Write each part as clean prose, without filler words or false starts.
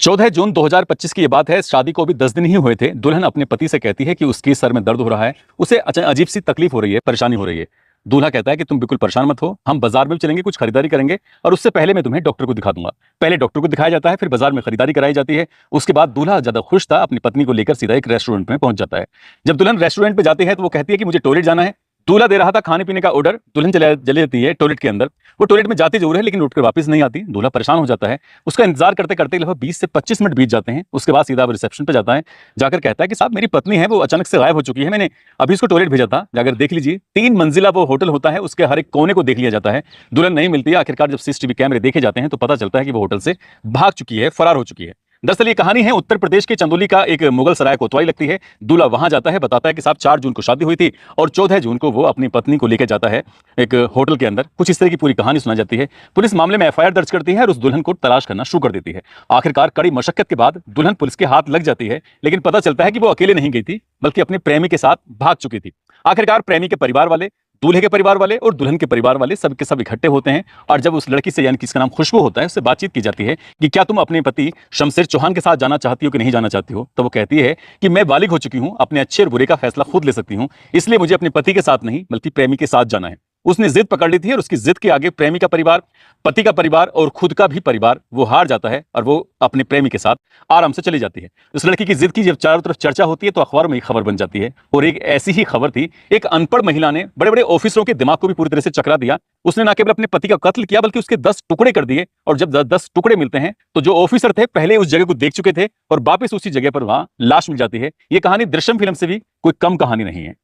14 जून 2025 की ये बात है। शादी को अभी 10 दिन ही हुए थे। दुल्हन अपने पति से कहती है कि उसके सर में दर्द हो रहा है, उसे अजीब सी तकलीफ हो रही है, परेशानी हो रही है। दूल्हा कहता है कि तुम बिल्कुल परेशान मत हो, हम बाजार में भी चलेंगे, कुछ खरीदारी करेंगे और उससे पहले मैं तुम्हें डॉक्टर को दिखा दूंगा। पहले डॉक्टर को दिखाया जाता है, फिर बाजार में खरीदारी कराई जाती है। उसके बाद दूल्हा ज्यादा खुश था, अपनी पत्नी को लेकर सीधा एक रेस्टोरेंट में पहुंच जाता है। जब दुल्हन रेस्टोरेंट पे जाती है तो वो कहती है कि मुझे टॉयलेट जाना है। दूल्हा दे रहा था खाने पीने का ऑर्डर, दुल्हन चली जाती है टॉयलेट के अंदर। वो टॉयलेट में जाती जरूर है लेकिन उठकर वापस नहीं आती। दूल्हा परेशान हो जाता है। उसका इंतजार करते करते लगभग 20 से 25 मिनट बीत जाते हैं। उसके बाद सीधा रिसेप्शन पे जाता है, जाकर कहता है कि साहब मेरी पत्नी है, वो अचानक से गायब हो चुकी है, मैंने अभी उसको टॉयलेट भेजा था, जाकर देख लीजिए। 3 मंजिला वो होटल होता है, उसके हर एक कोने को देख लिया जाता है, दुल्हन नहीं मिलती है। आखिरकार जब सीसीटीवी कैमरे देखे जाते हैं तो पता चलता है कि वो होटल से भाग चुकी है, फरार हो चुकी है। दरअसल ये कहानी है उत्तर प्रदेश के चंदौली का एक मुगल सराय कोतवाली लगती है। दूल्हा वहां जाता है, बताता है कि साहब 4 जून को शादी हुई थी और 14 जून को वो अपनी पत्नी को लेकर जाता है एक होटल के अंदर। कुछ इस तरह की पूरी कहानी सुना जाती है। पुलिस मामले में एफआईआर दर्ज करती है और उस दुल्हन को तलाश करना शुरू कर देती है। आखिरकार कड़ी मशक्कत के बाद दुल्हन पुलिस के हाथ लग जाती है, लेकिन पता चलता है कि वो अकेले नहीं गई थी बल्कि अपने प्रेमी के साथ भाग चुकी थी। आखिरकार प्रेमी के परिवार वाले, दूल्हे के परिवार वाले और दुल्हन के परिवार वाले सब के सब इकट्ठे होते हैं और जब उस लड़की से, यानी कि इसका नाम खुशबू होता है, उससे बातचीत की जाती है कि क्या तुम अपने पति शमशेर चौहान के साथ जाना चाहती हो कि नहीं जाना चाहती हो। तो वो कहती है कि मैं बालिग हो चुकी हूं, अपने अच्छे और बुरे का फैसला खुद ले सकती हूं, इसलिए मुझे अपने पति के साथ नहीं बल्कि प्रेमी के साथ जाना है। उसने जिद पकड़ ली थी और उसकी जिद के आगे प्रेमी का परिवार, पति का परिवार और खुद का भी परिवार वो हार जाता है और वो अपने प्रेमी के साथ आराम से चली जाती है। उस लड़की की जिद की जब चारों तरफ चर्चा होती है तो अखबार में एक खबर बन जाती है और एक ऐसी ही खबर थी। एक अनपढ़ महिला ने बड़े बड़े ऑफिसरों के दिमाग को भी पूरी तरह से चकरा दिया। उसने ना केवल अपने पति का कत्ल किया बल्कि उसके 10 टुकड़े कर दिए। और जब 10 टुकड़े मिलते हैं तो जो ऑफिसर थे पहले उस जगह को देख चुके थे और वापस उसी जगह पर वहां लाश मिल जाती है। यह कहानी दृश्यम फिल्म से भी कोई कम कहानी नहीं है।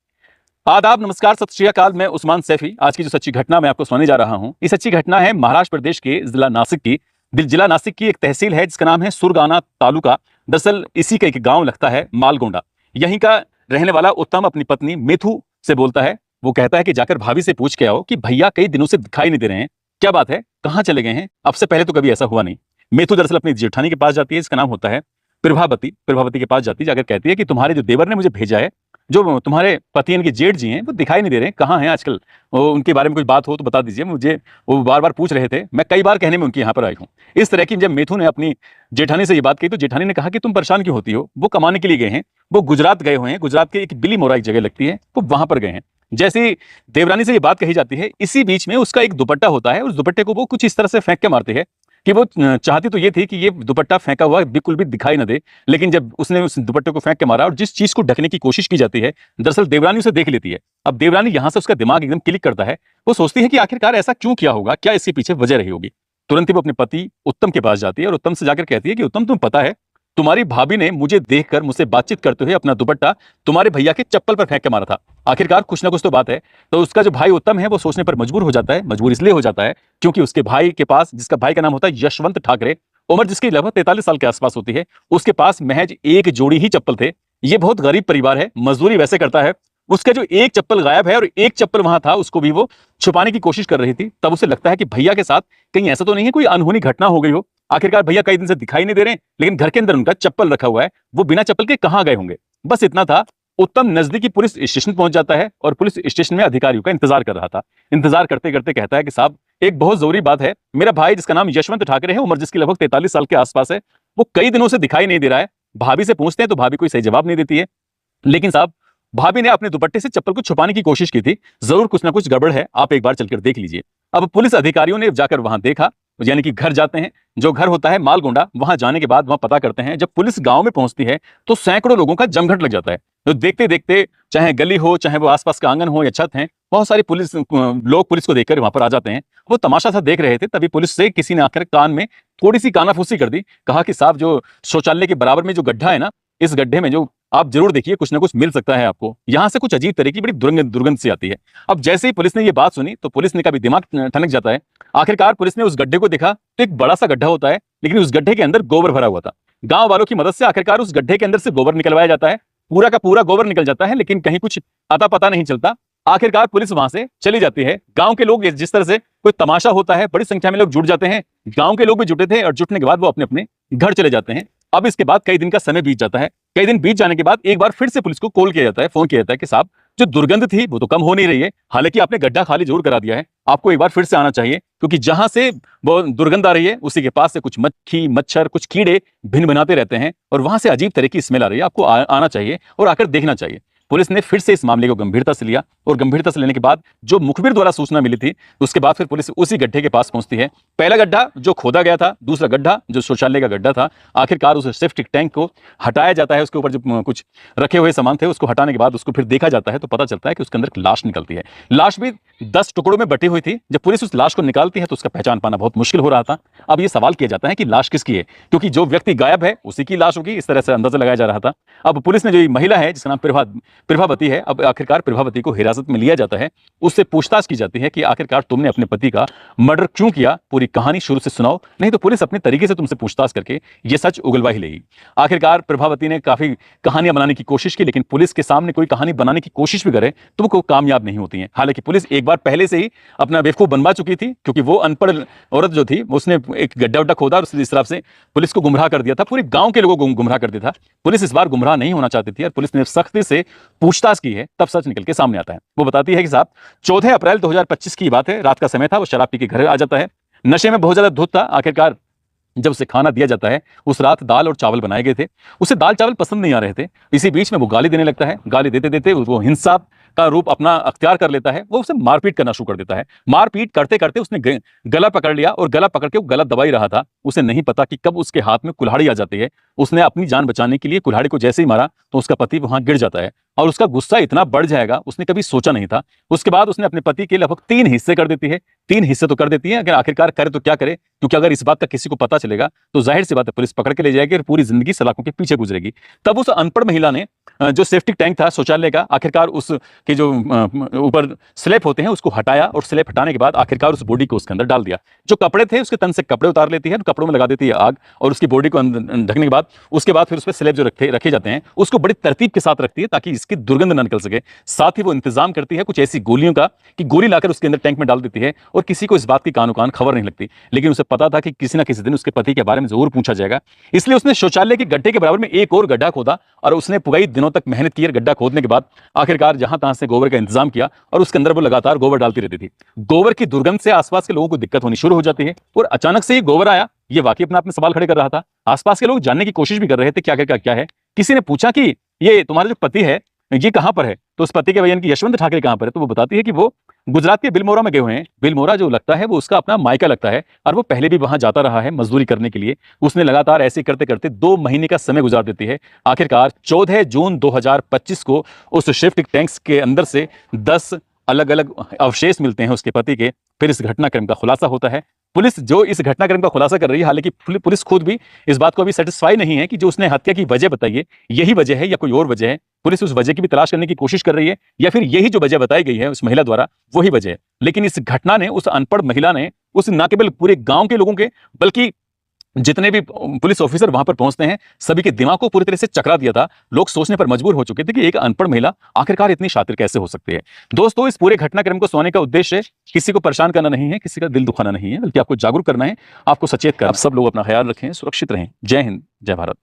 आदाब, नमस्कार, सत श्री अकाल। मैं उस्मान सैफी। आज की जो सच्ची घटना मैं आपको सुनाने जा रहा हूं, ये सच्ची घटना है महाराष्ट्र प्रदेश के जिला नासिक की। जिला नासिक की एक तहसील है जिसका नाम है सुरगाना तालुका। दरअसल इसी का एक गांव लगता है मालगोंडा। यहीं का रहने वाला उत्तम अपनी पत्नी मेथू से बोलता है। वो कहता है कि जाकर भाभी से पूछ के आओ कि भैया कई दिनों से दिखाई नहीं दे रहे हैं, क्या बात है, कहां चले गए हैं। अब से पहले तो कभी ऐसा हुआ नहीं। मेथू दरअसल अपनी जेठानी के पास जाती है, इसका नाम होता है प्रभावती। प्रभावती के पास जाती, जाकर कहती है कि तुम्हारे जो देवर ने मुझे भेजा है, जो तुम्हारे पति इनके जेठ जी हैं, वो दिखाई नहीं दे रहे हैं, कहाँ हैं आजकल, वो उनके बारे में कुछ बात हो तो बता दीजिए मुझे। वो बार बार पूछ रहे थे, मैं कई बार कहने में उनके यहाँ पर आई हूँ। इस तरह की जब मेथू ने अपनी जेठानी से ये बात कही तो जेठानी ने कहा कि तुम परेशान क्यों होती हो, वो कमाने के लिए गए हैं, वो गुजरात गए हुए हैं, गुजरात के एक बिली मोरा एक जगह लगती है, वो वहां पर गए हैं। जैसे ही देवरानी से ये बात कही जाती है, इसी बीच में उसका एक दुपट्टा होता है, उस दुपट्टे को वो कुछ इस तरह से फेंक के मारते हैं कि वो चाहती तो ये थी कि ये दुपट्टा फेंका हुआ बिल्कुल भी दिखाई न दे। लेकिन जब उसने उस दुपट्टे को फेंक के मारा और जिस चीज को ढकने की कोशिश की जाती है, दरअसल देवरानी उसे देख लेती है। अब देवरानी यहां से उसका दिमाग एकदम क्लिक करता है। वो सोचती है कि आखिरकार ऐसा क्यों किया होगा, क्या इसके पीछे वजह रही होगी। तुरंत ही वो अपने पति उत्तम के पास जाती है और उत्तम से जाकर कहती है कि उत्तम, तुम्हें पता है तुम्हारी भाभी ने मुझे देखकर मुझसे बातचीत करते हुए अपना दुपट्टा तुम्हारे भैया के चप्पल पर फेंक के मारा था। आखिरकार कुछ ना कुछ तो बात है। तो उसका जो भाई उत्तम है वो सोचने पर मजबूर हो जाता है। मजबूर इसलिए हो जाता है क्योंकि उसके भाई के पास, जिसका भाई का नाम होता है यशवंत ठाकरे, उम्र जिसकी लगभग 43 साल के आसपास होती है, उसके पास महज एक जोड़ी ही चप्पल थे। ये बहुत गरीब परिवार है, मजदूरी वैसे करता है। उसका जो एक चप्पल गायब है और एक चप्पल वहां था, उसको भी वो छुपाने की कोशिश कर रही थी। तब उसे लगता है कि भैया के साथ कहीं ऐसा तो नहीं है कोई अनहोनी घटना हो गई हो। आखिरकार भैया कई दिन से दिखाई नहीं दे रहे, लेकिन घर के अंदर उनका चप्पल रखा हुआ है, वो बिना चप्पल के कहां गए होंगे। बस इतना था। उत्तम नजदीकी पुलिस स्टेशन पहुंच जाता है और पुलिस स्टेशन में अधिकारियों का इंतजार कर रहा था। इंतजार करते करते कहता है कि साहब एक बहुत जरूरी बात है, मेरा भाई जिसका नाम यशवंत ठाकरे है, उम्र जिसकी लगभग 43 साल के आसपास है, वो कई दिनों से दिखाई नहीं दे रहा है। भाभी से पूछते हैं तो भाभी कोई सही जवाब नहीं देती है। लेकिन साहब भाभी ने अपने दुपट्टे से चप्पल को छुपाने की कोशिश की थी, जरूर कुछ ना कुछ गड़बड़ है, आप एक बार चलकर देख लीजिए। अब पुलिस अधिकारियों ने जाकर वहां देखा, यानी कि घर जाते हैं, जो घर होता है मालगोंडा। वहां जाने के बाद वहां पता करते हैं। जब पुलिस गांव में पहुंचती है तो सैकड़ों लोगों का जमघट लग जाता है। तो देखते देखते, चाहे गली हो, चाहे वो आसपास का आंगन हो या छत है, बहुत सारी पुलिस लोग पुलिस को देखकर वहां पर आ जाते हैं। वो तमाशा सा देख रहे थे, तभी पुलिस से किसी ने आकर कान में थोड़ी सी कानाफूसी कर दी। कहा कि साहब जो शौचालय के बराबर में जो गड्ढा है ना, इस गड्ढे में जो आप जरूर देखिए, कुछ ना कुछ मिल सकता है आपको। यहां से कुछ अजीब तरह की बड़ी दुर्गंध सी आती है। अब जैसे ही पुलिस ने ये बात सुनी तो पुलिस ने का भी दिमाग ठनक जाता है। आखिरकार पुलिस ने उस गड्ढे को देखा तो एक बड़ा सा गड्ढा होता है, लेकिन उस गड्ढे के अंदर गोबर भरा हुआ था। गांव वालों की मदद से आखिरकार उस गड्ढे के अंदर से गोबर निकलवाया जाता है। पूरा का पूरा गोबर निकल जाता है, लेकिन कहीं कुछ अता पता नहीं चलता। आखिरकार पुलिस वहां से चली जाती है। गांव के लोग, जिस तरह से कोई तमाशा होता है, बड़ी संख्या में लोग जुट जाते हैं। गांव के लोग भी जुटे थे और जुटने के बाद वो अपने अपने घर चले जाते हैं। अब इसके बाद कई दिन का समय बीत जाता है। कई दिन बीत जाने के बाद एक बार फिर से पुलिस को कॉल किया जाता है, फोन किया जाता है कि साहब जो दुर्गंध थी वो तो कम हो नहीं रही है, हालांकि आपने गड्ढा खाली जरूर करा दिया है। आपको एक बार फिर से आना चाहिए, क्योंकि जहां से वो दुर्गंध आ रही है उसी के पास से कुछ मक्खी मच्छर कुछ कीड़े भिन बनाते रहते हैं और वहां से अजीब तरह की स्मेल आ रही है। आपको आना चाहिए और आकर देखना चाहिए। पुलिस ने फिर से इस मामले को गंभीरता से लिया और गंभीरता से लेने के बाद जो मुखबिर द्वारा सूचना मिली थी, उसके बाद फिर पुलिस उसी गड्ढे के पास पहुंचती है। पहला गड्ढा जो खोदा गया था, दूसरा गड्ढा जो शौचालय का गड्ढा था। आखिरकार उस सेप्टिक टैंक को हटाया जाता है, उसके ऊपर जो कुछ रखे हुए सामान थे उसको हटाने के बाद उसको फिर देखा जाता है तो पता चलता है कि उसके अंदर एक लाश निकलती है। लाश भी 10 टुकड़ों में बटी हुई थी। जब पुलिस उस लाश को निकालती है तो उसका पहचान पाना बहुत मुश्किल हो रहा था। अब ये सवाल किया जाता है कि लाश किसकी है, क्योंकि जो व्यक्ति गायब है उसी की लाश होगी, इस तरह से अंदाजा लगाया जा रहा था। अब पुलिस ने जो महिला है जिसका नाम प्रभावती है, अब आखिरकार प्रभावती को हिरासत में लिया जाता है। उससे पूछताछ की जाती है कि आखिरकार तुमने अपने पति का मर्डर क्यों किया, पूरी कहानी शुरू से सुनाओ, नहीं तो पुलिस अपने तरीके से तुमसे पूछताछ करके यह सच उगलवा ही लेगी। आखिरकार प्रभावती ने काफी कहानियां बनाने की कोशिश की, लेकिन पुलिस के सामने कोई कहानी बनाने की कोशिश भी करे तो वो कामयाब नहीं होती है। हालांकि पुलिस एक बार पहले से ही अपना बेवकूफ बनवा चुकी थी, क्योंकि वो अनपढ़ औरत जो थी उसने एक गड्ढा उड्ढा खोदा और इस तरह से पुलिस को गुमराह कर दिया था, पूरे गांव के लोगों को गुमराह कर दिया था। पुलिस इस बार गुमराह नहीं होना चाहती थी और पुलिस ने सख्ती से पूछताछ की है, तब सच निकल के सामने आता है। वो बताती है कि साहब 14 अप्रैल 2025 की बात है, रात का समय था, वो शराब पी के घर आ जाता है, नशे में बहुत ज्यादा धुत था। आखिरकार जब उसे खाना दिया जाता है, उस रात दाल और चावल बनाए गए थे, उसे दाल चावल पसंद नहीं आ रहे थे। इसी बीच में वो गाली देने लगता है, गाली देते देते वो हिंसा का रूप अपना अख्तियार कर लेता है। वो उसे मारपीट करना शुरू कर देता है। मारपीट करते करते उसने गला पकड़ लिया और गला पकड़ के वो गला दबा ही रहा था। उसे नहीं पता कि कब उसके हाथ में कुल्हाड़ी आ जाती है। उसने अपनी जान बचाने के लिए कुल्हाड़ी को जैसे ही मारा तो उसका पति वहां गिर जाता है और उसका गुस्सा इतना बढ़ जाएगा उसने कभी सोचा नहीं था। उसके बाद उसने अपने पति के लगभग 3 हिस्से कर देती है। 3 हिस्से तो कर देती है, अगर आखिरकार करे तो क्या करे, क्योंकि अगर इस बात का किसी को पता चलेगा तो जाहिर सी बात है पुलिस पकड़ के ले जाएगी और पूरी जिंदगी सलाखों के पीछे गुजरेगी। तब उस अनपढ़ महिला ने जो सेफ्टिक टैंक था शौचालय का, आखिरकार उसके जो ऊपर स्लैब होते हैं उसको हटाया और स्लैब हटाने के बाद आखिरकार उस बॉडी को उसके अंदर डाल दिया। जो कपड़े थे उसके तन से कपड़े उतार लेती है, कपड़ों में लगा देती है आग और उसकी बॉडी को ढकने के बाद उसके बाद फिर उस पर स्लैब जो रखे जाते हैं उसको बड़ी तरतीब के साथ रखती है ताकि इसकी दुर्गंध न निकल सके। साथ ही वो इंतजाम करती है कुछ ऐसी गोलियों का कि गोली लाकर उसके अंदर टैंक में डाल देती है और किसी को इस बात की कानो कान खबर नहीं लगती। लेकिन उसे पता था कि किसी ना किसी दिन उसके पति के बारे में जरूर पूछा जाएगा, इसलिए उसने शौचालय के गड्ढे के बराबर में एक और गड्ढा खोदा और उसने कई दिनों तक मेहनत की। गड्ढा खोदने के बाद आखिरकार जहां तहां से गोबर का इंतजाम किया और उसके अंदर वो लगातार गोबर डालती रहती थी। गोबर की दुर्गंध से आसपास के लोगों को दिक्कत होनी शुरू हो जाती है और अचानक से ही गोबर आया। ये वाकई अपने आप में सवाल खड़े कर रहा था। आसपास के लोग जानने की कोशिश भी कर रहे थे क्या क्या क्या है। किसी ने पूछा कि ये तुम्हारा जो पति है ये कहां पर है, तो उस पति के बयान की यशवंत ठाकरे कहां पर है, तो वो बताती है कि वो गुजरात के बिलमोरा में गए हुए हैं। बिलमोरा जो लगता है वो उसका अपना मायका लगता है और वो पहले भी वहां जाता रहा है मजदूरी करने के लिए। उसने लगातार ऐसे करते करते 2 महीने का समय गुजार देती है। आखिरकार 14 जून 2025 को उस सेप्टिक टैंक्स के अंदर से 10 अलग अलग अवशेष मिलते हैं उसके पति के। फिर इस घटनाक्रम का खुलासा होता है। पुलिस जो इस घटनाक्रम का खुलासा कर रही है, हालांकि पुलिस खुद भी इस बात को अभी सेटिस्फाई नहीं है कि जो उसने हत्या की वजह बताई है यही वजह है या कोई और वजह है। पुलिस उस वजह की भी तलाश करने की कोशिश कर रही है या फिर यही जो वजह बताई गई है उस महिला द्वारा वही वजह है। लेकिन इस घटना ने, उस अनपढ़ महिला ने, उस न केवल पूरे गांव के लोगों के बल्कि जितने भी पुलिस ऑफिसर वहां पर पहुंचते हैं सभी के दिमाग को पूरी तरह से चकरा दिया था। लोग सोचने पर मजबूर हो चुके थे कि एक अनपढ़ महिला आखिरकार इतनी शातिर कैसे हो सकती है। दोस्तों, इस पूरे घटनाक्रम को सुनाने का उद्देश्य किसी को परेशान करना नहीं है, किसी का दिल दुखाना नहीं है, बल्कि आपको जागरूक करना है, आपको सचेत करना। आप सब लोग अपना ख्याल रखें, सुरक्षित रहें। जय हिंद, जय भारत।